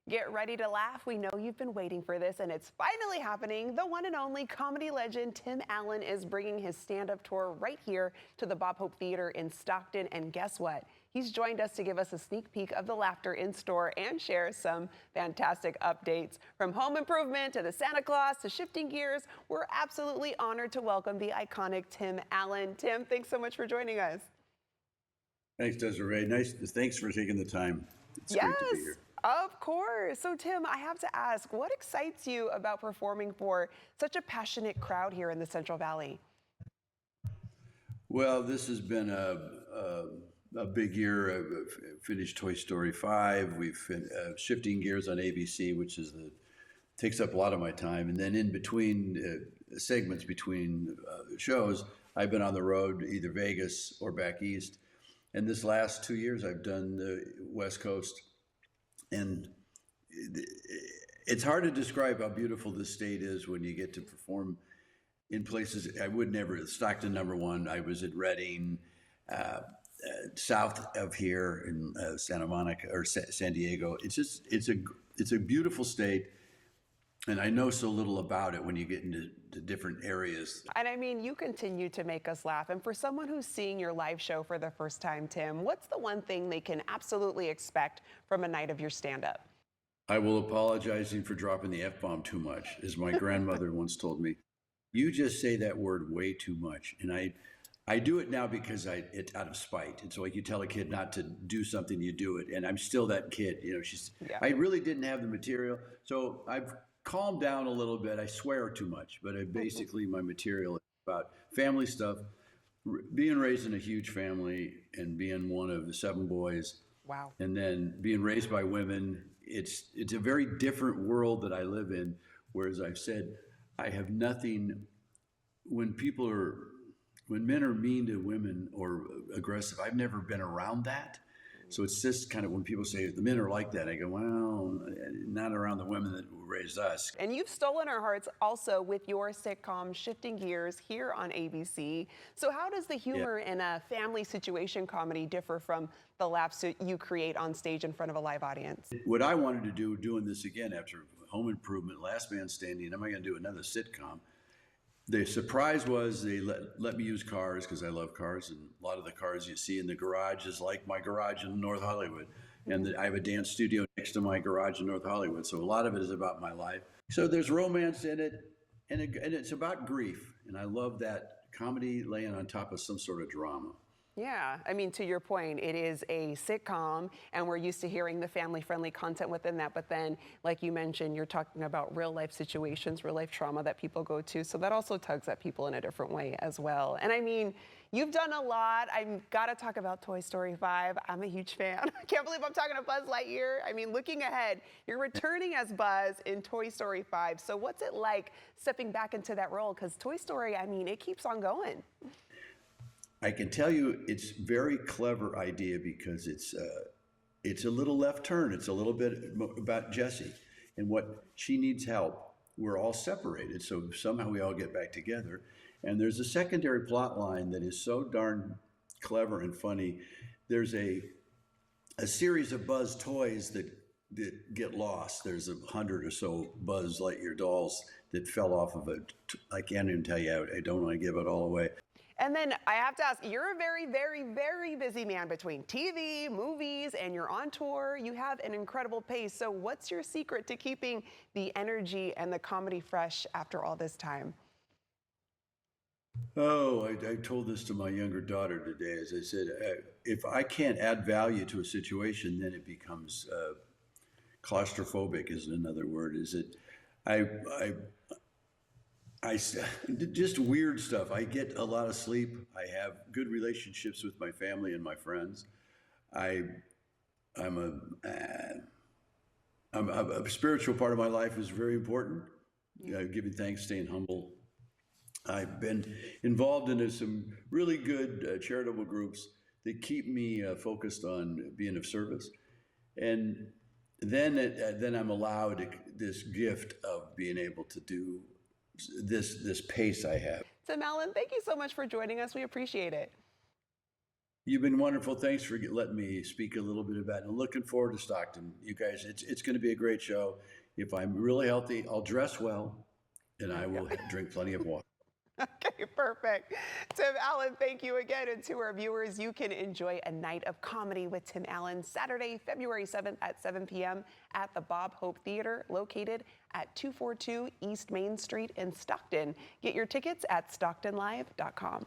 Get ready to laugh. We know you've been waiting for this, and it's finally happening. The one and only comedy legend Tim Allen is bringing his stand-up tour right here to the Bob Hope Theater in Stockton. And guess what? He's joined us to give us a sneak peek of the laughter in store and share some fantastic updates. From home improvement to the Santa Claus to shifting gears, we're absolutely honored to welcome the iconic Tim Allen. Tim, thanks so much for joining us. Thanks, Desiree. Thanks for taking the time. It's Yes. great to be here. Of course. So, Tim, I have to ask, what excites you about performing for such a passionate crowd here in the Central Valley? Well, this has been a big year. I've finished Toy Story 5. We've shifting gears on ABC, which takes up a lot of my time. And then in between segments between shows, I've been on the road, either Vegas or back east. And this last 2 years, I've done the West Coast. And it's hard to describe how beautiful this state is when you get to perform in places I would never. Stockton, #1. I was at Redding, south of here in Santa Monica or San Diego. It's a beautiful state, and I know so little about it when you get into different areas. And I mean, you continue to make us laugh. And for someone who's seeing your live show for the first time, Tim, what's the one thing they can absolutely expect from a night of your stand-up? I will apologize for dropping the F-bomb too much. As my grandmother once told me, you just say that word way too much. And I do it now because it's out of spite. It's like you tell a kid not to do something, you do it. And I'm still that kid. I really didn't have the material. So I've calmed down a little bit. I swear too much, but basically my material is about family stuff, being raised in a huge family and being one of the 7 boys. Wow. And then being raised by women. It's a very different world that I live in. Whereas I've said, I have nothing. When men are mean to women or aggressive, I've never been around that. So it's just kind of when people say the men are like that, I go, well, not around the women that raised us. And you've stolen our hearts also with your sitcom Shifting Gears here on ABC. So how does the humor in a family situation comedy differ from the laughs that you create on stage in front of a live audience? What I wanted to do, doing this again after Home Improvement, Last Man Standing, am I going to do another sitcom? The surprise was they let me use cars because I love cars, and a lot of the cars you see in the garage is like my garage in North Hollywood. And I have a dance studio next to my garage in North Hollywood, so a lot of it is about my life. So there's romance in it, and it's about grief, and I love that comedy laying on top of some sort of drama. Yeah, I mean, to your point, it is a sitcom, and we're used to hearing the family-friendly content within that. But then, like you mentioned, you're talking about real-life situations, real-life trauma that people go to. So that also tugs at people in a different way as well. And I mean, you've done a lot. I've got to talk about Toy Story 5. I'm a huge fan. I can't believe I'm talking to Buzz Lightyear. I mean, looking ahead, you're returning as Buzz in Toy Story 5. So what's it like stepping back into that role? Because Toy Story, I mean, it keeps on going. I can tell you it's a very clever idea because it's a little left turn. It's a little bit about Jessie and what she needs help. We're all separated, so somehow we all get back together. And there's a secondary plot line that is so darn clever and funny. There's a series of Buzz toys that get lost. There's 100 or so Buzz Lightyear dolls that fell off of I can't even tell you. I don't want to give it all away. And then I have to ask, you're a very, very, very busy man between TV, movies, and you're on tour. You have an incredible pace. So what's your secret to keeping the energy and the comedy fresh after all this time? Oh, I told this to my younger daughter today. As I said, if I can't add value to a situation, then it becomes claustrophobic is another word. I just weird stuff. I get a lot of sleep. I have good relationships with my family and my friends. I'm a spiritual part of my life is very important. Giving thanks, staying humble. I've been involved in some really good charitable groups that keep me focused on being of service. And then I'm allowed this gift of being able to do this pace I have. Tim Allen, thank you so much for joining us. We appreciate it. You've been wonderful. Thanks for letting me speak a little bit about it. And looking forward to Stockton. You guys, it's going to be a great show. If I'm really healthy, I'll dress well and I will drink plenty of water. Okay, perfect. Tim Allen, thank you again. And to our viewers, you can enjoy a night of comedy with Tim Allen Saturday, February 7th at 7 p.m. at the Bob Hope Theater, located at 242 East Main Street in Stockton. Get your tickets at stocktonlive.com.